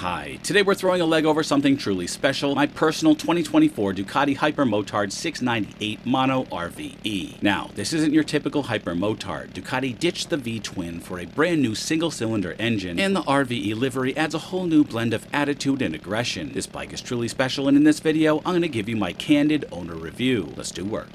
Hi, today we're throwing a leg over something truly special, my personal 2024 Ducati Hypermotard 698 Mono RVE. Now, this isn't your typical Hypermotard. Ducati ditched the V-twin for a brand new single-cylinder engine, and the RVE livery adds a whole new blend of attitude and aggression. This bike is truly special, and in this video, I'm going to give you my candid owner review. Let's do work.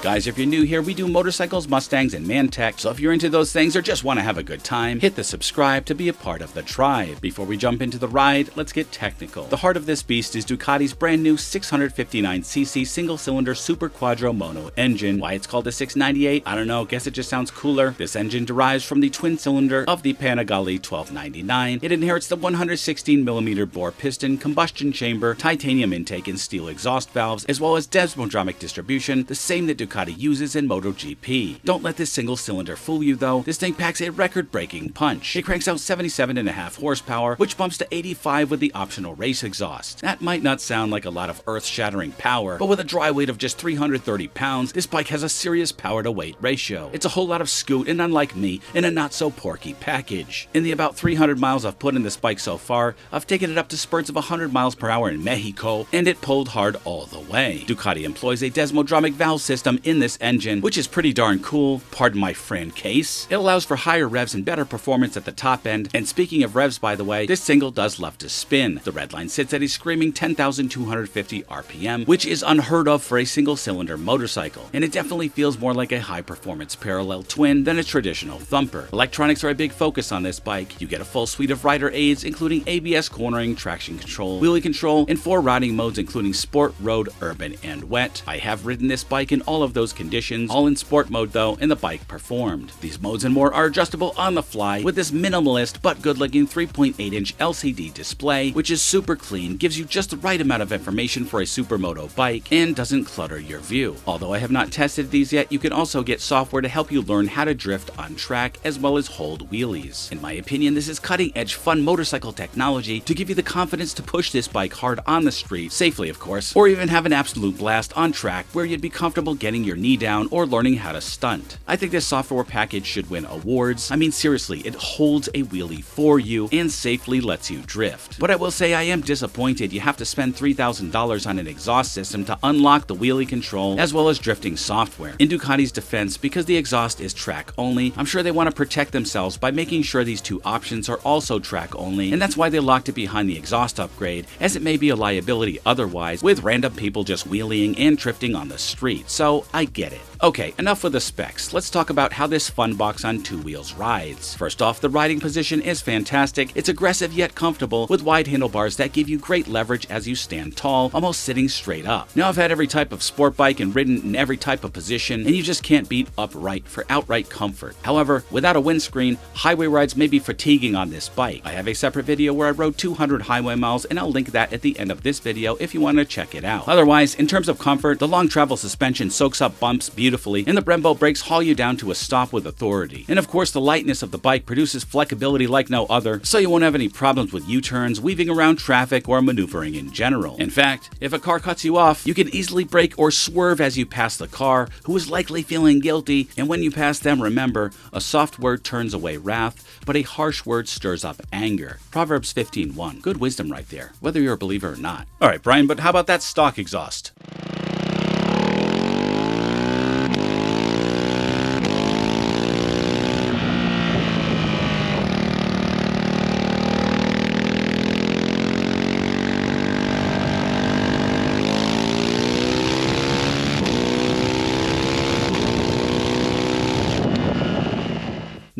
Guys, if you're new here, we do motorcycles, Mustangs, and ManTech, so if you're into those things or just want to have a good time, hit the subscribe to be a part of the tribe. Before we jump into the ride, let's get technical. The heart of this beast is Ducati's brand new 659cc single-cylinder Super Quattro Mono engine. Why it's called the 698? I don't know, guess it just sounds cooler. This engine derives from the twin cylinder of the Panigale 1299. It inherits the 116mm bore piston, combustion chamber, titanium intake, and steel exhaust valves, as well as desmodromic distribution, the same that Ducati uses in MotoGP. Don't let this single cylinder fool you though, this thing packs a record-breaking punch. It cranks out 77.5 horsepower, which bumps to 85 with the optional race exhaust. That might not sound like a lot of earth-shattering power, but with a dry weight of just 330 pounds, this bike has a serious power-to-weight ratio. It's a whole lot of scoot, and unlike me, in a not-so-porky package. In the about 300 miles I've put in this bike so far, I've taken it up to spurts of 100 miles per hour in Mexico, and it pulled hard all the way. Ducati employs a desmodromic valve system in this engine, which is pretty darn cool, pardon my Fran case. It allows for higher revs and better performance at the top end, and speaking of revs by the way, this single does love to spin. The red line sits at a screaming 10,250 RPM, which is unheard of for a single cylinder motorcycle, and it definitely feels more like a high performance parallel twin than a traditional thumper. Electronics are a big focus on this bike. You get a full suite of rider aids including ABS cornering, traction control, wheelie control, and 4 riding modes including sport, road, urban, and wet. I have ridden this bike in all of those conditions, all in sport mode though, and the bike performed. These modes and more are adjustable on the fly with this minimalist but good-looking 3.8-inch LCD display, which is super clean, gives you just the right amount of information for a supermoto bike, and doesn't clutter your view. Although I have not tested these yet, you can also get software to help you learn how to drift on track as well as hold wheelies. In my opinion, this is cutting-edge fun motorcycle technology to give you the confidence to push this bike hard on the street, safely of course, or even have an absolute blast on track where you'd be comfortable getting your knee down or learning how to stunt. I think this software package should win awards. I mean seriously, it holds a wheelie for you and safely lets you drift. But I will say I am disappointed you have to spend $3,000 on an exhaust system to unlock the wheelie control as well as drifting software. In Ducati's defense, because the exhaust is track only, I'm sure they want to protect themselves by making sure these two options are also track only, and that's why they locked it behind the exhaust upgrade, as it may be a liability otherwise with random people just wheeling and drifting on the street. So I get it. Okay, enough with the specs. Let's talk about how this fun box on two wheels rides. First off, the riding position is fantastic. It's aggressive yet comfortable with wide handlebars that give you great leverage as you stand tall, almost sitting straight up. Now I've had every type of sport bike and ridden in every type of position, and you just can't beat upright for outright comfort. However, without a windscreen, highway rides may be fatiguing on this bike. I have a separate video where I rode 200 highway miles, and I'll link that at the end of this video if you want to check it out. Otherwise, in terms of comfort, the long travel suspension soaks up bumps beautifully, and the Brembo brakes haul you down to a stop with authority. And of course, the lightness of the bike produces flexibility like no other, so you won't have any problems with U-turns, weaving around traffic, or maneuvering in general. In fact, if a car cuts you off, you can easily brake or swerve as you pass the car, who is likely feeling guilty, and when you pass them, remember, a soft word turns away wrath, but a harsh word stirs up anger. Proverbs 15:1. Good wisdom right there, whether you're a believer or not. Alright, Brian, but how about that stock exhaust?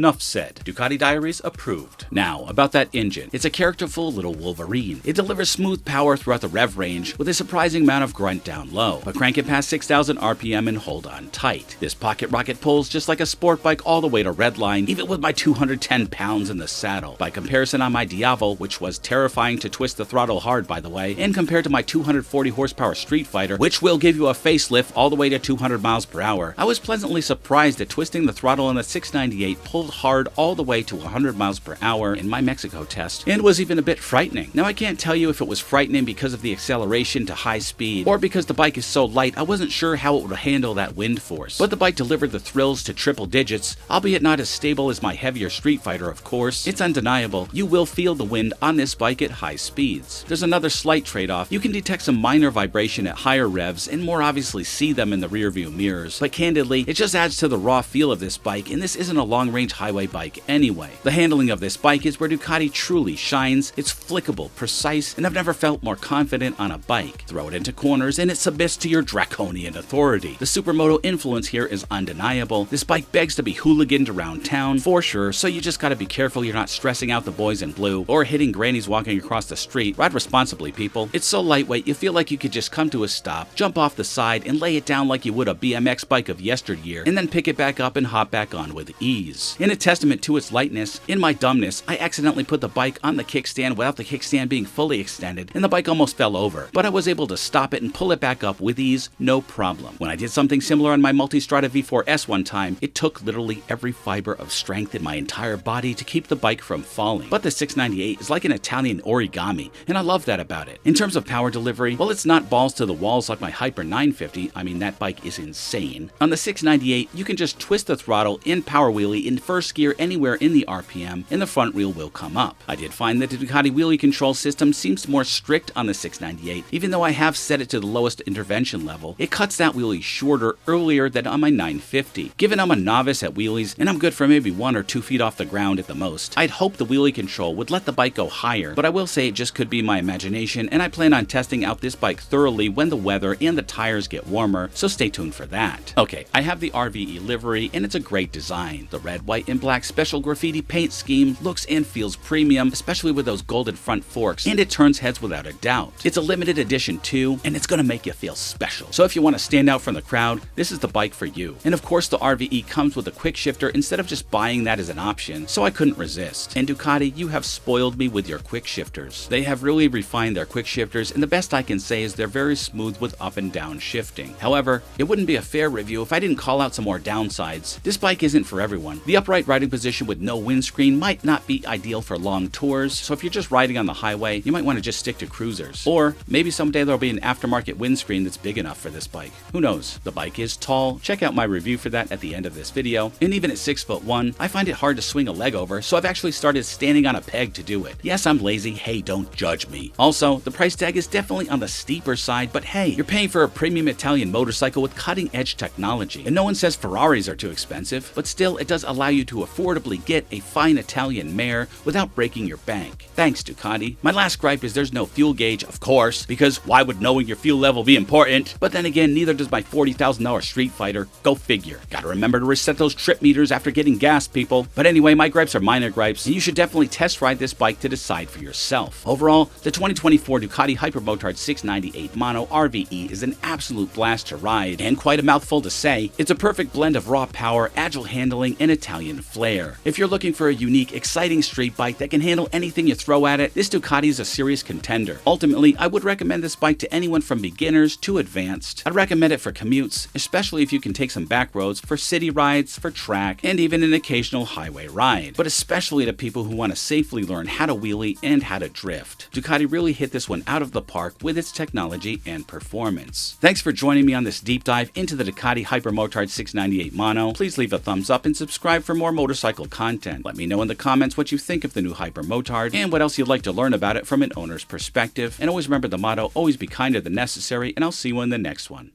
Nuff said. Ducati Diaries approved. Now, about that engine. It's a characterful little Wolverine. It delivers smooth power throughout the rev range with a surprising amount of grunt down low, but crank it past 6,000 RPM and hold on tight. This pocket rocket pulls just like a sport bike all the way to redline, even with my 210 pounds in the saddle. By comparison on my Diavo, which was terrifying to twist the throttle hard by the way, and compared to my 240 horsepower Street Fighter, which will give you a facelift all the way to 200 miles per hour, I was pleasantly surprised that twisting the throttle on the 698 pulls held hard all the way to 100 miles per hour in my Mexico test, and was even a bit frightening. Now I can't tell you if it was frightening because of the acceleration to high speed, or because the bike is so light I wasn't sure how it would handle that wind force. But the bike delivered the thrills to triple digits, albeit not as stable as my heavier Street Fighter, of course. It's undeniable, you will feel the wind on this bike at high speeds. There's another slight trade-off. You can detect some minor vibration at higher revs and more obviously see them in the rearview mirrors, but candidly, it just adds to the raw feel of this bike, and this isn't a long-range highway bike anyway. The handling of this bike is where Ducati truly shines. It's flickable, precise, and I've never felt more confident on a bike. Throw it into corners and it submits to your draconian authority. The supermoto influence here is undeniable. This bike begs to be hooliganed around town, for sure, so you just gotta be careful you're not stressing out the boys in blue or hitting grannies walking across the street. Ride responsibly, people. It's so lightweight you feel like you could just come to a stop, jump off the side, and lay it down like you would a BMX bike of yesteryear, and then pick it back up and hop back on with ease. In a testament to its lightness, in my dumbness, I accidentally put the bike on the kickstand without the kickstand being fully extended, and the bike almost fell over, but I was able to stop it and pull it back up with ease, no problem. When I did something similar on my Multistrada V4S one time, it took literally every fiber of strength in my entire body to keep the bike from falling. But the 698 is like an Italian origami, and I love that about it. In terms of power delivery, well, it's not balls to the walls like my Hyper 950, I mean that bike is insane. On the 698, you can just twist the throttle in power wheelie in first gear anywhere in the RPM, and the front wheel will come up. I did find that the Ducati wheelie control system seems more strict on the 698, even though I have set it to the lowest intervention level. It cuts that wheelie shorter earlier than on my 950. Given I'm a novice at wheelies, and I'm good for maybe 1 or 2 feet off the ground at the most, I'd hope the wheelie control would let the bike go higher, but I will say it just could be my imagination, and I plan on testing out this bike thoroughly when the weather and the tires get warmer, so stay tuned for that. Okay, I have the RVE livery, and it's a great design. The red, white, and black special graffiti paint scheme looks and feels premium, especially with those golden front forks, and it turns heads without a doubt. It's a limited edition too, and it's gonna make you feel special. So if you want to stand out from the crowd, this is the bike for you. And of course the RVE comes with a quick shifter instead of just buying that as an option, so I couldn't resist. And Ducati, you have spoiled me with your quick shifters. They have really refined their quick shifters, and the best I can say is they're very smooth with up and down shifting. However, it wouldn't be a fair review if I didn't call out some more downsides. This bike isn't for everyone. The upright riding position with no windscreen might not be ideal for long tours, so if you're just riding on the highway, you might want to just stick to cruisers. Or maybe someday there'll be an aftermarket windscreen that's big enough for this bike. Who knows? The bike is tall. Check out my review for that at the end of this video. And even at 6'1", I find it hard to swing a leg over, so I've actually started standing on a peg to do it. Yes, I'm lazy. Hey, don't judge me. Also, the price tag is definitely on the steeper side, but hey, you're paying for a premium Italian motorcycle with cutting-edge technology. And no one says Ferraris are too expensive, but still, it does allow you to affordably get a fine Italian mare without breaking your bank. Thanks, Ducati. My last gripe is there's no fuel gauge, of course, because why would knowing your fuel level be important? But then again, neither does my $40,000 Street Fighter. Go figure. Gotta remember to reset those trip meters after getting gas, people. But anyway, my gripes are minor gripes, and you should definitely test ride this bike to decide for yourself. Overall, the 2024 Ducati Hypermotard 698 Mono RVE is an absolute blast to ride, and quite a mouthful to say. It's a perfect blend of raw power, agile handling, and Italian flair. If you're looking for a unique, exciting street bike that can handle anything you throw at it, this Ducati is a serious contender. Ultimately, I would recommend this bike to anyone from beginners to advanced. I'd recommend it for commutes, especially if you can take some back roads, for city rides, for track, and even an occasional highway ride. But especially to people who want to safely learn how to wheelie and how to drift. Ducati really hit this one out of the park with its technology and performance. Thanks for joining me on this deep dive into the Ducati Hypermotard 698 Mono. Please leave a thumbs up and subscribe for more motorcycle content. Let me know in the comments what you think of the new Hypermotard and what else you'd like to learn about it from an owner's perspective. And always remember the motto, always be kinder than necessary, and I'll see you in the next one.